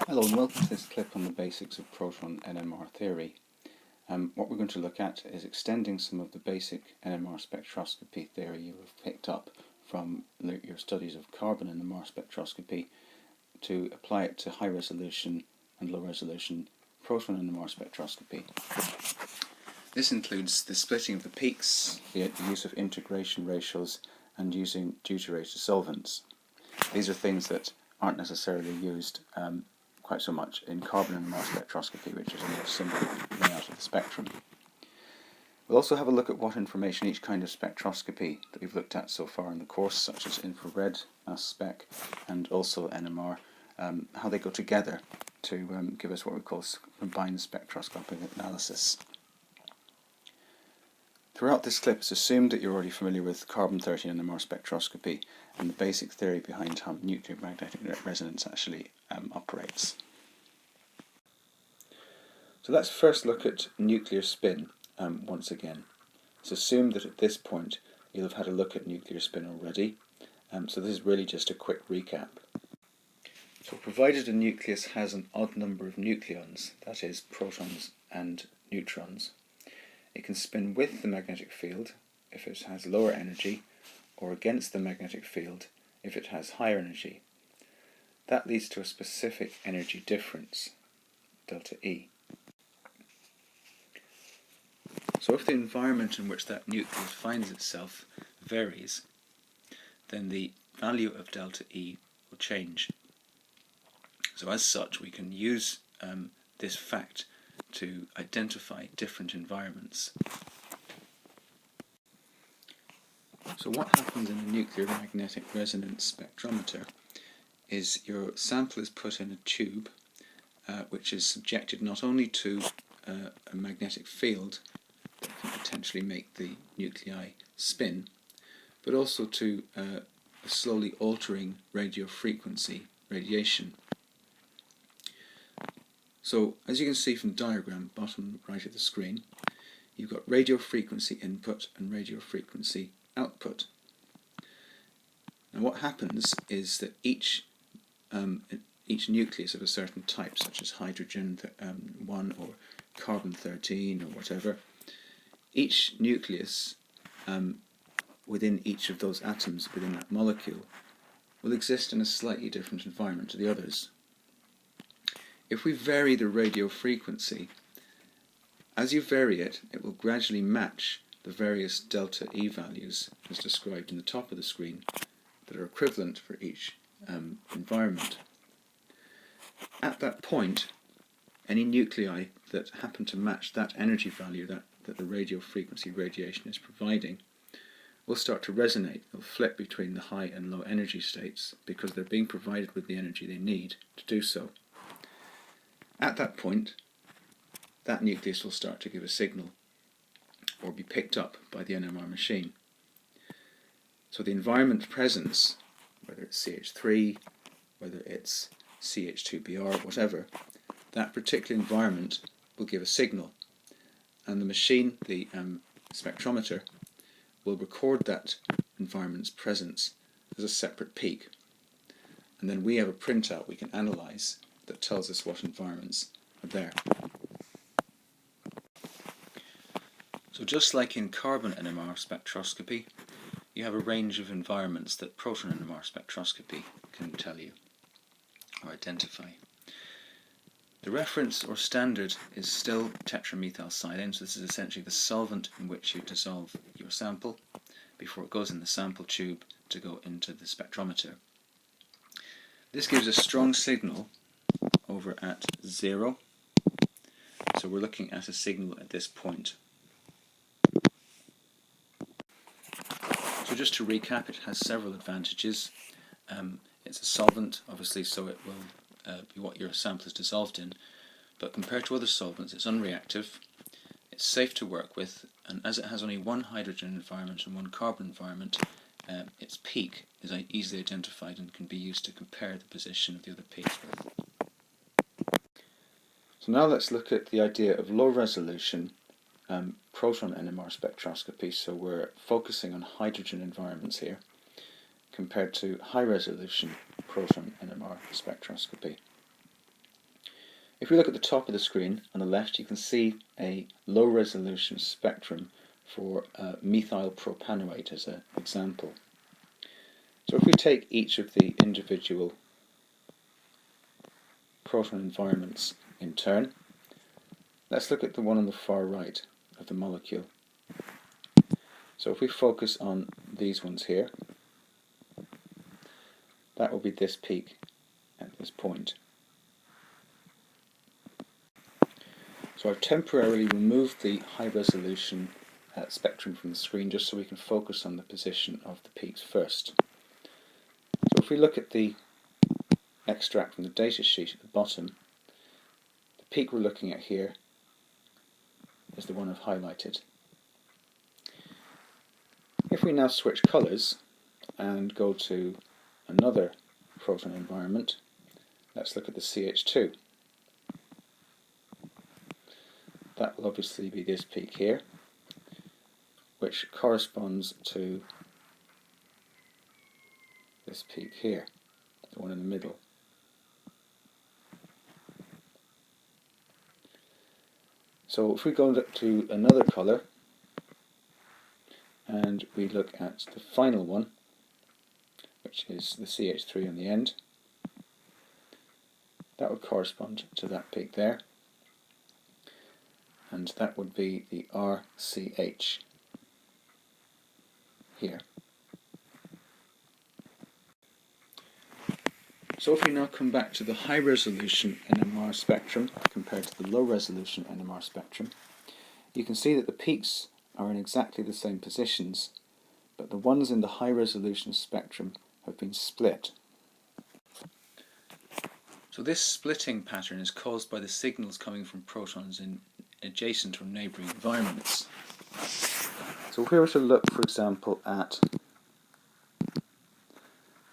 Hello and welcome to this clip on the basics of proton NMR theory. What we're going to look at is extending some of the basic NMR spectroscopy theory you have picked up from your studies of carbon NMR spectroscopy to apply it to high resolution and low resolution proton NMR spectroscopy. This includes the splitting of the peaks, the use of integration ratios, and using deuterated solvents. These are things that aren't necessarily used quite so much in carbon NMR spectroscopy, which is a more simple layout of the spectrum. We'll also have a look at what information each kind of spectroscopy that we've looked at so far in the course, such as infrared, mass spec, and also NMR, how they go together to give us what we call combined spectroscopic analysis. Throughout this clip, it's assumed that you're already familiar with carbon-13 NMR spectroscopy and the basic theory behind how nuclear magnetic resonance actually operates. So let's first look at nuclear spin once again. It's assumed that at this point you'll have had a look at nuclear spin already, so this is really just a quick recap. So provided a nucleus has an odd number of nucleons, that is protons and neutrons, it can spin with the magnetic field if it has lower energy, or against the magnetic field if it has higher energy. That leads to a specific energy difference, delta E. So if the environment in which that nucleus finds itself varies, then the value of delta E will change. So as such, we can use this fact to identify different environments. So what happens in a nuclear magnetic resonance spectrometer is your sample is put in a tube which is subjected not only to a magnetic field that can potentially make the nuclei spin, but also to a slowly altering radio frequency radiation. So, as you can see from the diagram, bottom right of the screen, you've got radio frequency input and radio frequency output. Now what happens is that each nucleus of a certain type, such as hydrogen 1 or carbon 13 or whatever, each nucleus within each of those atoms within that molecule will exist in a slightly different environment to the others. If we vary the radio frequency, as you vary it, it will gradually match the various delta E values as described in the top of the screen that are equivalent for each environment. At that point, any nuclei that happen to match that energy value that the radio frequency radiation is providing will start to resonate. They'll flip between the high and low energy states because they're being provided with the energy they need to do so. At that point, that nucleus will start to give a signal or be picked up by the NMR machine. So the environment presence, whether it's CH3, whether it's CH2Br, whatever, that particular environment will give a signal, and the machine, the spectrometer, will record that environment's presence as a separate peak. And then we have a printout we can analyse that tells us what environments are there. So just like in carbon NMR spectroscopy, you have a range of environments that proton NMR spectroscopy can tell you or identify. The reference or standard is still tetramethylsilane, so this is essentially the solvent in which you dissolve your sample before it goes in the sample tube to go into the spectrometer. This gives a strong signal over at 0, so we're looking at a signal at this point. So just to recap, it has several advantages. It's a solvent, obviously, so it will be what your sample is dissolved in, but compared to other solvents it's unreactive, it's safe to work with, and as it has only one hydrogen environment and one carbon environment, its peak is easily identified and can be used to compare the position of the other peaks with. So now let's look at the idea of low resolution proton NMR spectroscopy. So we're focusing on hydrogen environments here compared to high resolution proton NMR spectroscopy. If we look at the top of the screen on the left, you can see a low resolution spectrum for methyl propanoate as an example. So if we take each of the individual proton environments in turn, let's look at the one on the far right of the molecule. So if we focus on these ones here, that will be this peak at this point. So I've temporarily removed the high resolution spectrum from the screen just so we can focus on the position of the peaks first. So if we look at the extract from the data sheet at the bottom, the peak we're looking at here is the one I've highlighted. If we now switch colours and go to another proton environment, let's look at the CH2. That will obviously be this peak here, which corresponds to this peak here, the one in the middle. So if we go to another colour and we look at the final one, which is the CH3 on the end, that would correspond to that peak there, and that would be the RCH here. So if we now come back to the high resolution NMR spectrum compared to the low resolution NMR spectrum, you can see that the peaks are in exactly the same positions, but the ones in the high resolution spectrum have been split. So this splitting pattern is caused by the signals coming from protons in adjacent or neighbouring environments. So if we were to look, for example, at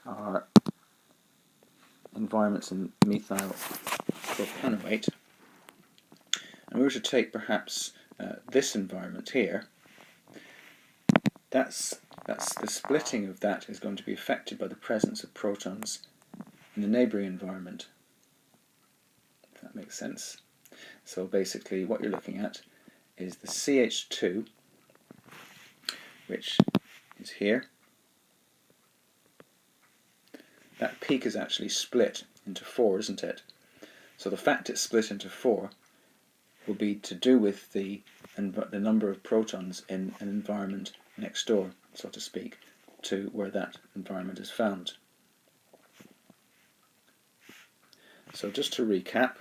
our environments in methyl propanoate, and we were to take perhaps this environment here, that's the splitting of that is going to be affected by the presence of protons in the neighbouring environment. If that makes sense. So basically what you're looking at is the CH2, which is here. That peak is actually split into 4, isn't it? So the fact it's split into 4 will be to do with the number of protons in an environment next door, so to speak, to where that environment is found. So just to recap,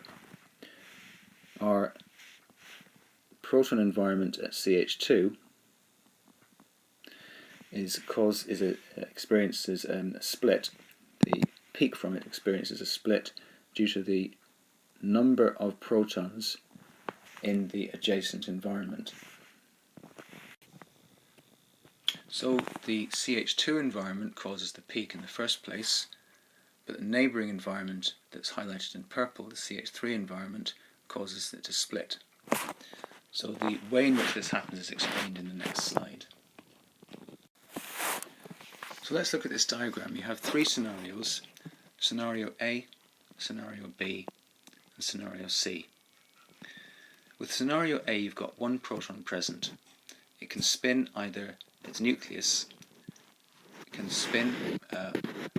our proton environment at CH2 experiences a split. The peak from it experiences a split due to the number of protons in the adjacent environment. So the CH2 environment causes the peak in the first place, but the neighbouring environment that's highlighted in purple, the CH3 environment, causes it to split. So the way in which this happens is explained in the next slide. So let's look at this diagram. You have 3 scenarios: scenario A, scenario B, and scenario C. With scenario A, you've got one proton present. It can spin either its nucleus, it can spin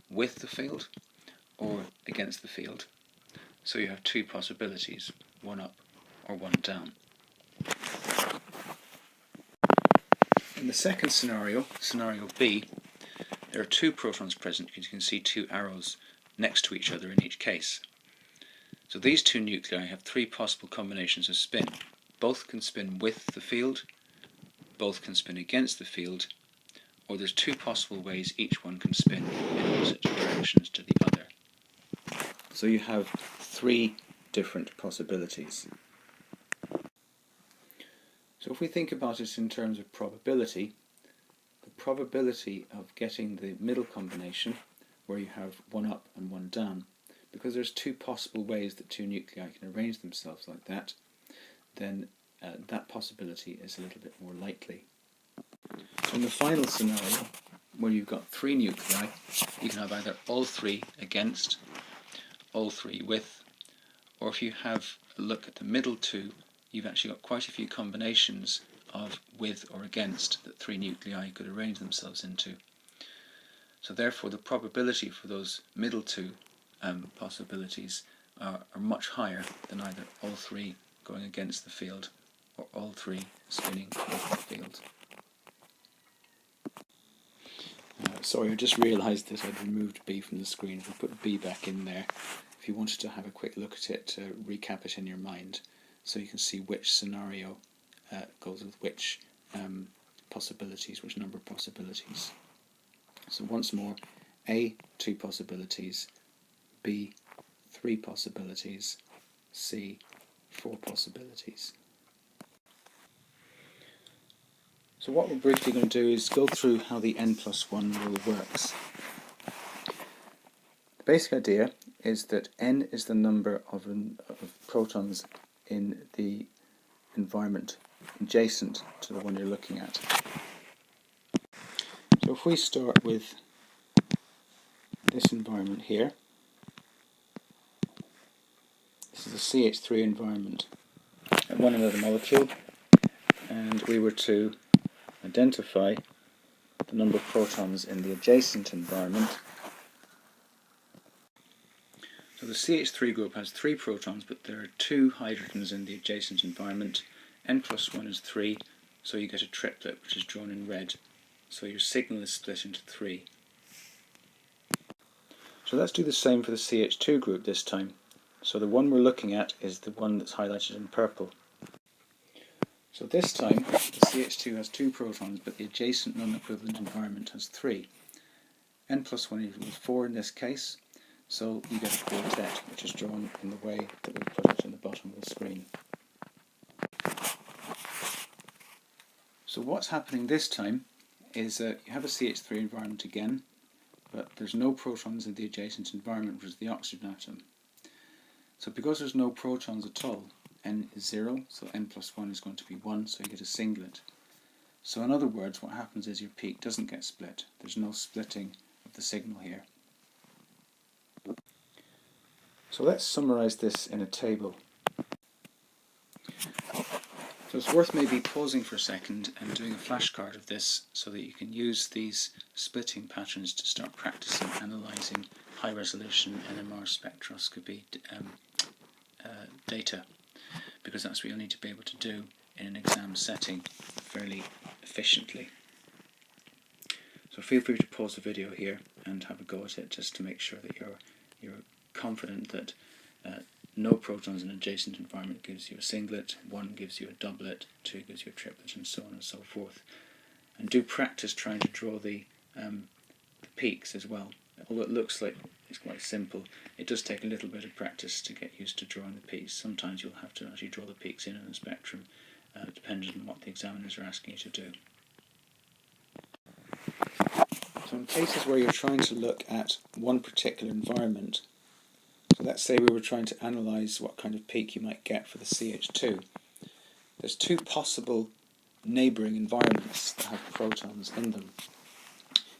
with the field or against the field. So you have 2 possibilities, one up or one down. In the second scenario, scenario B, there are 2 protons present because you can see 2 arrows next to each other in each case. So these 2 nuclei have 3 possible combinations of spin. Both can spin with the field, both can spin against the field, or there's 2 possible ways each one can spin in opposite directions to the other. So you have 3 different possibilities. So if we think about it in terms of probability, the probability of getting the middle combination, where you have one up and one down, because there's 2 possible ways that 2 nuclei can arrange themselves like that, then that possibility is a little bit more likely. So in the final scenario, where you've got 3 nuclei, you can have either all 3 against, all 3 with, or if you have a look at the middle two, you've actually got quite a few combinations of with or against that 3 nuclei could arrange themselves into. So therefore the probability for those middle two possibilities are much higher than either all 3 going against the field or all 3 spinning with the field. Sorry, I just realised that I'd removed B from the screen. If we put B back in there, if you wanted to have a quick look at it, recap it in your mind, so you can see which scenario goes with which possibilities, which number of possibilities. So once more, A, 2 possibilities, B, 3 possibilities, C, 4 possibilities. So what we're briefly going to do is go through how the n+1 rule works. The basic idea is that n is the number of protons in the environment adjacent to the one you're looking at. So if we start with this environment here, this is a CH3 environment at one another molecule, and we were to identify the number of protons in the adjacent environment. So the CH3 group has 3 protons, but there are 2 hydrogens in the adjacent environment. n+1 is 3, so you get a triplet, which is drawn in red. So your signal is split into 3. So let's do the same for the CH2 group this time. So the one we're looking at is the one that's highlighted in purple. So this time the CH2 has 2 protons, but the adjacent non-equivalent environment has 3. n+1 equals 4 in this case, so you get a quartet, which is drawn in the way that we put it in the bottom of the screen. So what's happening this time is you have a CH3 environment again, but there's no protons in the adjacent environment, which is the oxygen atom. So because there's no protons at all, n is 0, so n+1 is going to be 1, so you get a singlet. So in other words, what happens is your peak doesn't get split. There's no splitting of the signal here. So let's summarise this in a table. So it's worth maybe pausing for a second and doing a flashcard of this so that you can use these splitting patterns to start practicing analysing high-resolution NMR spectroscopy data, because that's what you'll need to be able to do in an exam setting fairly efficiently. So feel free to pause the video here and have a go at it, just to make sure that you're confident that no protons in an adjacent environment gives you a singlet, 1 gives you a doublet, 2 gives you a triplet, and so on and so forth. And do practice trying to draw the peaks as well. Although it looks like it's quite simple, it does take a little bit of practice to get used to drawing the peaks. Sometimes you'll have to actually draw the peaks in a spectrum, depending on what the examiners are asking you to do. So in cases where you're trying to look at one particular environment, so let's say we were trying to analyse what kind of peak you might get for the CH2. There's 2 possible neighbouring environments that have protons in them.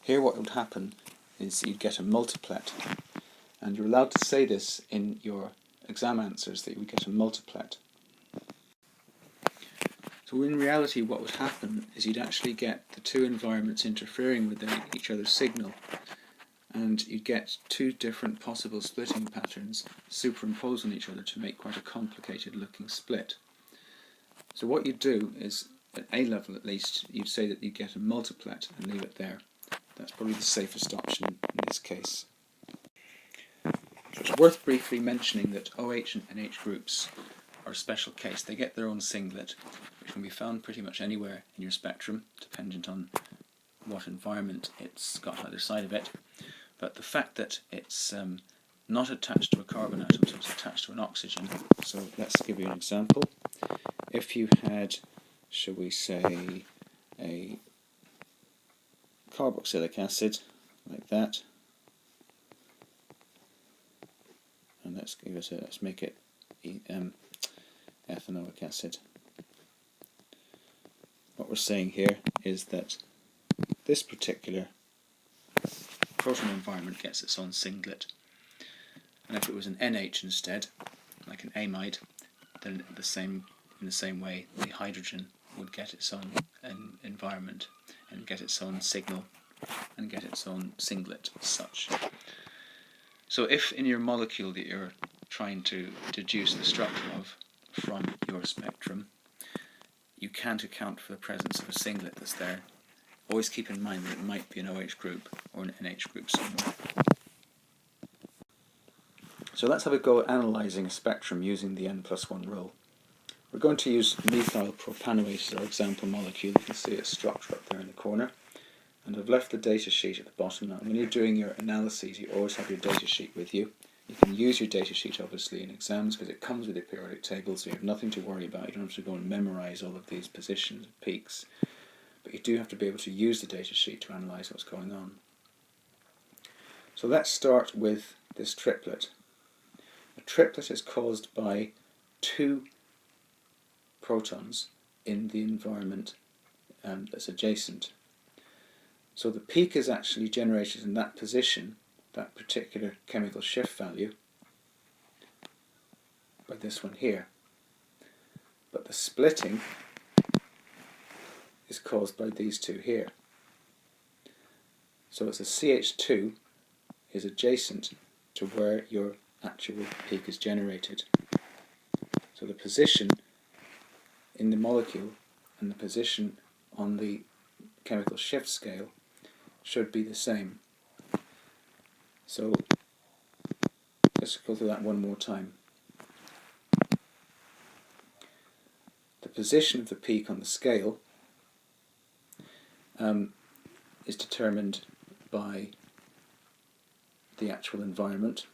Here what would happen is you'd get a multiplet, and you're allowed to say this in your exam answers, that you would get a multiplet. So in reality what would happen is you'd actually get the 2 environments interfering with each other's signal, and you'd get 2 different possible splitting patterns superimposed on each other to make quite a complicated looking split. So what you'd do is, at A level at least, you'd say that you get a multiplet and leave it there. That's probably the safest option in this case. So it's worth briefly mentioning that OH and NH groups are a special case. They get their own singlet, which can be found pretty much anywhere in your spectrum, dependent on what environment it's got either side of it. But the fact that it's not attached to a carbon atom, so it's attached to an oxygen. So let's give you an example. If you had, shall we say, a carboxylic acid, like that, and let's make it ethanoic acid. What we're saying here is that this particular proton environment gets its own singlet, and if it was an NH instead, like an amide, then in the same way the hydrogen would get its own environment and get its own signal and get its own singlet as such. So if in your molecule that you're trying to deduce the structure of from your spectrum, you can't account for the presence of a singlet that's there, always keep in mind that it might be an OH group or an NH group somewhere. So let's have a go at analysing a spectrum using the n+1 rule. We're going to use methyl propanoate as our example molecule. You can see its structure up there in the corner. And I've left the data sheet at the bottom. Now, when you're doing your analyses, you always have your data sheet with you. You can use your data sheet obviously in exams because it comes with a periodic table, so you have nothing to worry about. You don't have to go and memorise all of these positions and peaks. But you do have to be able to use the data sheet to analyse what's going on. So let's start with this triplet. A triplet is caused by two protons in the environment that's adjacent. So the peak is actually generated in that position, that particular chemical shift value, by this one here. But the splitting is caused by these two here. So it's a CH2 is adjacent to where your actual peak is generated. So the position in the molecule and the position on the chemical shift scale should be the same. So let's go through that one more time. The position of the peak on the scale is determined by the actual environment.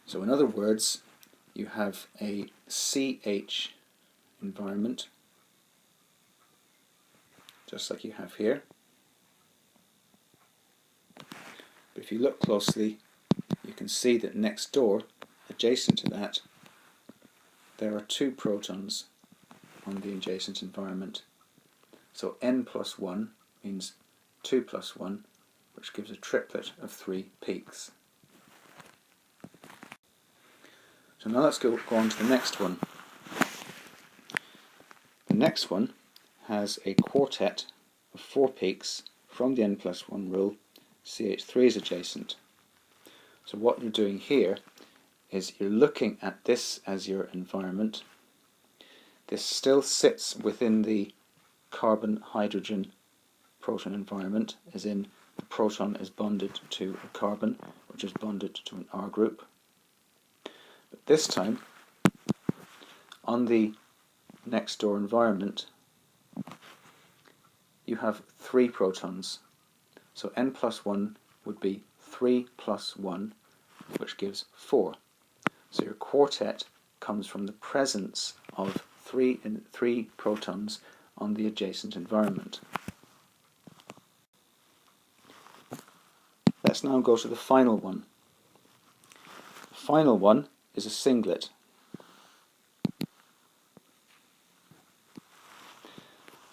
So in other words, you have a CH environment, just like you have here. But if you look closely, you can see that next door, adjacent to that, there are two protons on the adjacent environment. So n+1 means 2 + 1, which gives a triplet of 3 peaks. So now let's go on to the next one. The next one has a quartet of 4 peaks from the n+1 rule. CH3 is adjacent. So what you're doing here is you're looking at this as your environment. This still sits within the carbon-hydrogen proton environment, as in the proton is bonded to a carbon, which is bonded to an R group. But this time, on the next door environment, you have 3 protons. So n+1 would be 3 + 1, which gives 4. So your quartet comes from the presence of 3 protons on the adjacent environment. Let's now go to the final one. The final one is a singlet.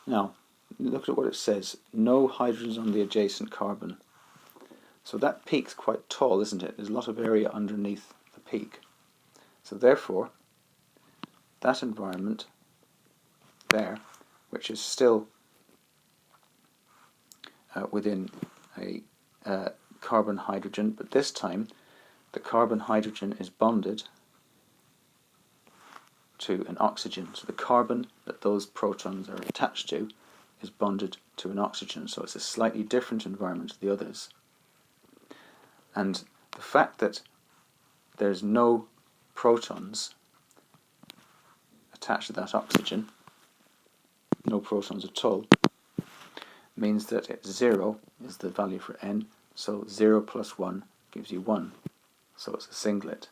Now, look at what it says. No hydrogens on the adjacent carbon. So that peak's quite tall, isn't it? There's a lot of area underneath the peak. So therefore, that environment there, which is still within a carbon-hydrogen, but this time the carbon-hydrogen is bonded to an oxygen. So the carbon that those protons are attached to is bonded to an oxygen. So it's a slightly different environment to the others. And the fact that there's no protons attached to that oxygen, no protons at all, means that it's 0 is the value for n, so 0 + 1 gives you 1. So it's a singlet.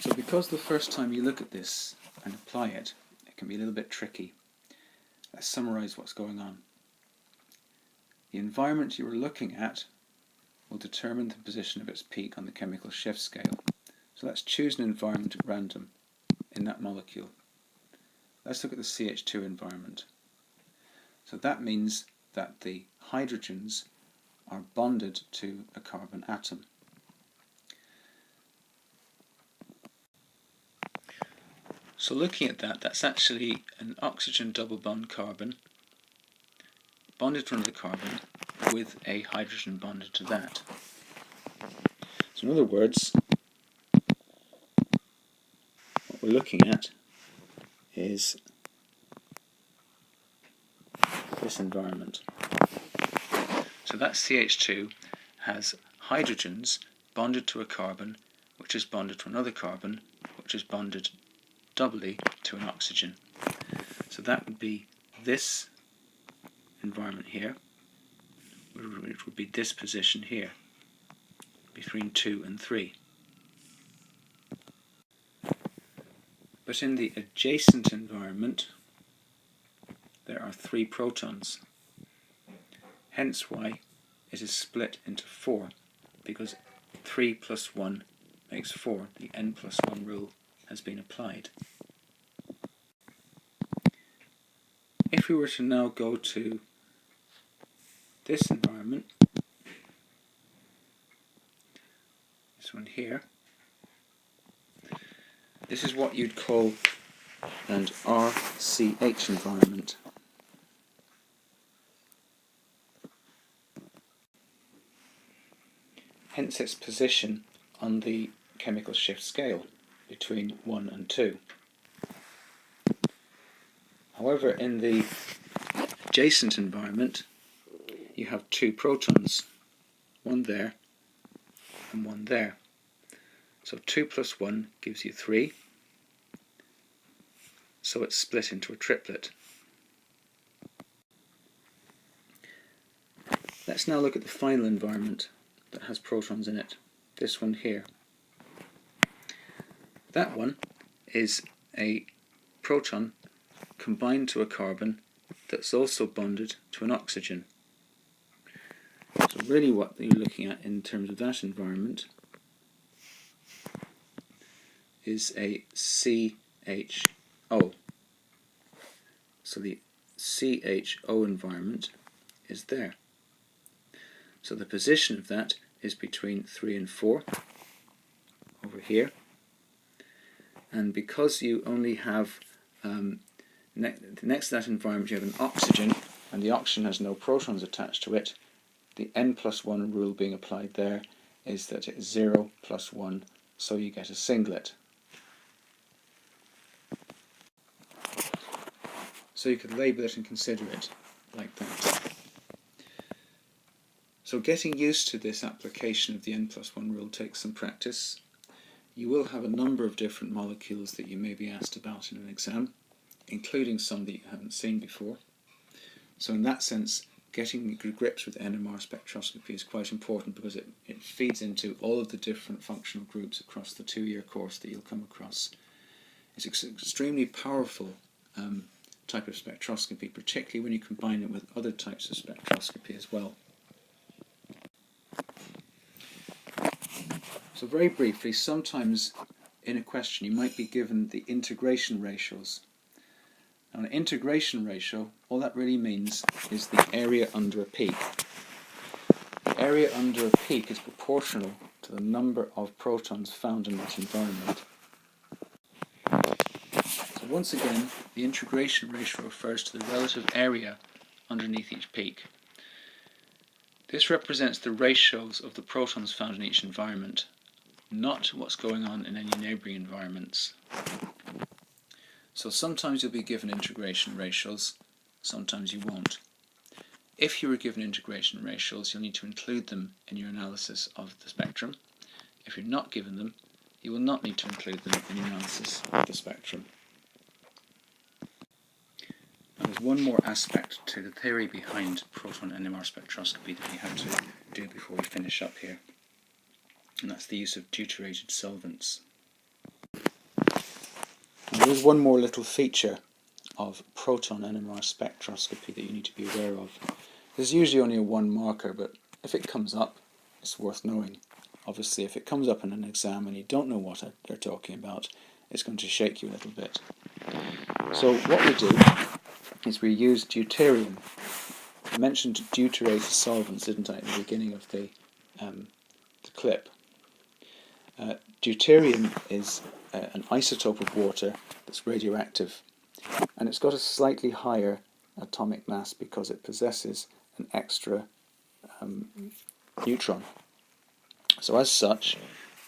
So because the first time you look at this and apply it, it can be a little bit tricky. Let's summarise what's going on. The environment you were looking at will determine the position of its peak on the chemical shift scale. So let's choose an environment at random in that molecule. Let's look at the CH2 environment. So that means that the hydrogens are bonded to a carbon atom. So looking at that, that's actually an oxygen double bond carbon bonded to another carbon with a hydrogen bonded to that. So in other words, what we're looking at is this environment. So that CH2 has hydrogens bonded to a carbon, which is bonded to another carbon, which is bonded doubly to an oxygen. So that would be this environment here, which would be this position here, between 2 and 3. But in the adjacent environment, there are 3 protons. Hence why it is split into 4, because 3 plus 1 makes 4. The n plus 1 rule has been applied. If we were to now go to this environment, this one here, this is what you'd call an RCH environment. Hence its position on the chemical shift scale between 1 and 2. However, in the adjacent environment, you have 2 protons, one there and one there. So 2 plus 1 gives you 3, so it's split into a triplet. Let's now look at the final environment that has protons in it, this one here. That one is a proton combined to a carbon that's also bonded to an oxygen. So really what you're looking at in terms of that environment is a CHO. So the CHO environment is there. So the position of that is between 3 and 4 over here. And because you only have next to that environment you have an oxygen, and the oxygen has no protons attached to it, the n plus 1 rule being applied there is that it's 0 plus 1, so you get a singlet. So you could label it and consider it like that. So getting used to this application of the n plus 1 rule takes some practice. You will have a number of different molecules that you may be asked about in an exam, including some that you haven't seen before. So in that sense, getting grips with NMR spectroscopy is quite important, because it feeds into all of the different functional groups across the 2-year course that you'll come across. It's an extremely powerful type of spectroscopy, particularly when you combine it with other types of spectroscopy as well. So very briefly, sometimes in a question you might be given the integration ratios. Now, an integration ratio, all that really means is the area under a peak. The area under a peak is proportional to the number of protons found in that environment. So once again, the integration ratio refers to the relative area underneath each peak. This represents the ratios of the protons found in each environment, not what's going on in any neighbouring environments. So sometimes you'll be given integration ratios, sometimes you won't. If you were given integration ratios, you'll need to include them in your analysis of the spectrum. If you're not given them, you will not need to include them in your analysis of the spectrum. Now, there's one more aspect to the theory behind proton NMR spectroscopy that we have to do before we finish up here, and that's the use of deuterated solvents. And there's one more little feature of proton NMR spectroscopy that you need to be aware of. There's usually only a 1 marker, but if it comes up, it's worth knowing. Obviously, if it comes up in an exam and you don't know what they're talking about, it's going to shake you a little bit. So what we do is we use deuterium. I mentioned deuterated solvents, didn't I, at the beginning of the clip. Deuterium is an isotope of water that's radioactive, and it's got a slightly higher atomic mass because it possesses an extra neutron. So as such,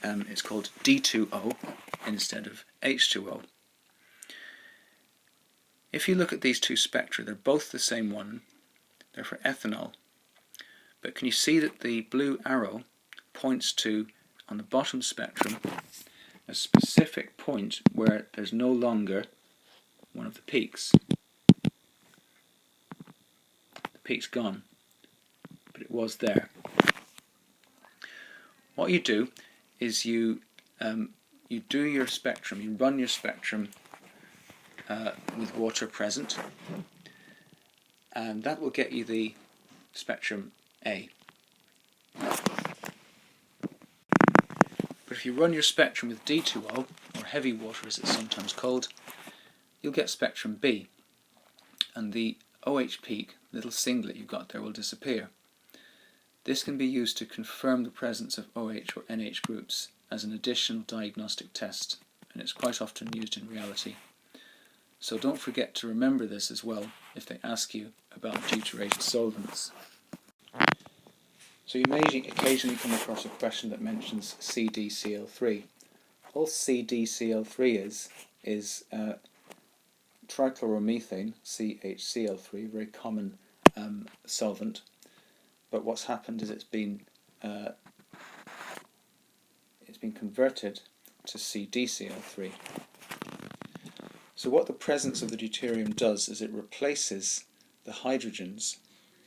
it's called D2O instead of H2O. If you look at these two spectra, they're both the same one. They're for ethanol. But can you see that the blue arrow points to, on the bottom spectrum, a specific point where there's no longer one of the peaks. The peak's gone, but it was there. What you do is you do your spectrum, you run your spectrum with water present, and that will get you the spectrum A. But if you run your spectrum with D2O, or heavy water as it's sometimes called, you'll get spectrum B, and the OH peak, little singlet you've got there, will disappear. This can be used to confirm the presence of OH or NH groups as an additional diagnostic test, and it's quite often used in reality. So don't forget to remember this as well if they ask you about deuterated solvents. So you may occasionally come across a question that mentions CdCl3. All CdCl3 is trichloromethane, CHCl3, very common solvent. But what's happened is it's been converted to CdCl3. So what the presence of the deuterium does is it replaces the hydrogens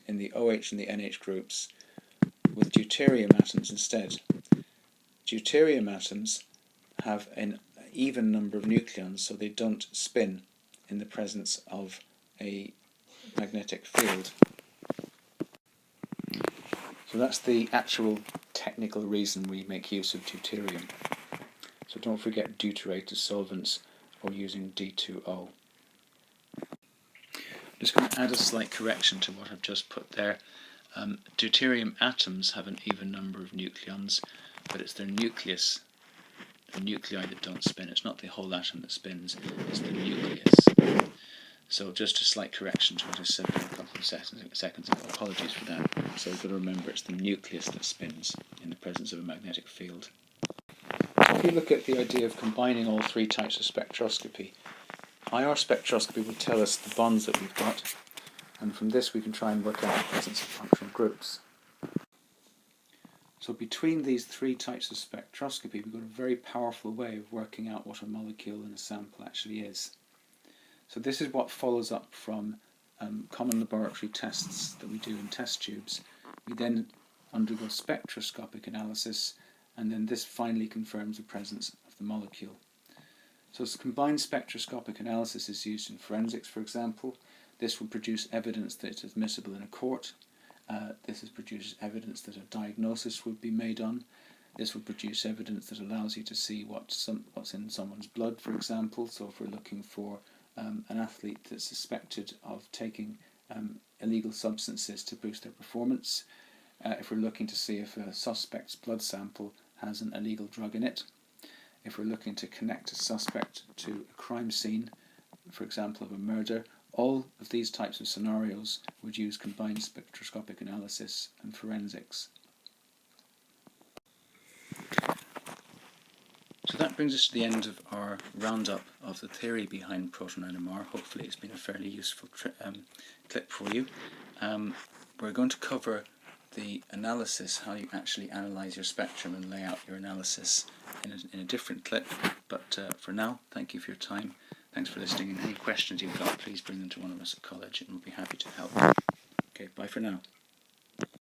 in the OH and the NH groups with deuterium atoms instead. Deuterium atoms have an even number of nucleons, so they don't spin in the presence of a magnetic field. So that's the actual technical reason we make use of deuterium. So don't forget deuterated solvents or using D2O. I'm just going to add a slight correction to what I've just put there. Deuterium atoms have an even number of nucleons, but it's their nucleus, the nuclei that don't spin. It's not the whole atom that spins, it's the nucleus. So just a slight correction to what I said there a couple of seconds ago. Apologies for that. So you've got to remember it's the nucleus that spins in the presence of a magnetic field. If you look at the idea of combining all three types of spectroscopy, IR spectroscopy will tell us the bonds that we've got, and from this we can try and work out the presence of functional groups. So between these three types of spectroscopy, we've got a very powerful way of working out what a molecule in a sample actually is. So this is what follows up from common laboratory tests that we do in test tubes. We then undergo spectroscopic analysis, and then this finally confirms the presence of the molecule. So combined spectroscopic analysis is used in forensics, for example. This will produce evidence that it's admissible in a court. This produces evidence that a diagnosis would be made on. This will produce evidence that allows you to see what's in someone's blood, for example. So if we're looking for an athlete that's suspected of taking illegal substances to boost their performance, if we're looking to see if a suspect's blood sample has an illegal drug in it, if we're looking to connect a suspect to a crime scene, for example of a murder, all of these types of scenarios would use combined spectroscopic analysis and forensics. So that brings us to the end of our roundup of the theory behind Proton NMR. Hopefully it's been a fairly useful clip for you. We're going to cover the analysis, how you actually analyse your spectrum and lay out your analysis in a different clip. But for now, thank you for your time. Thanks for listening, and any questions you've got, please bring them to one of us at college and we'll be happy to help. Okay, bye for now.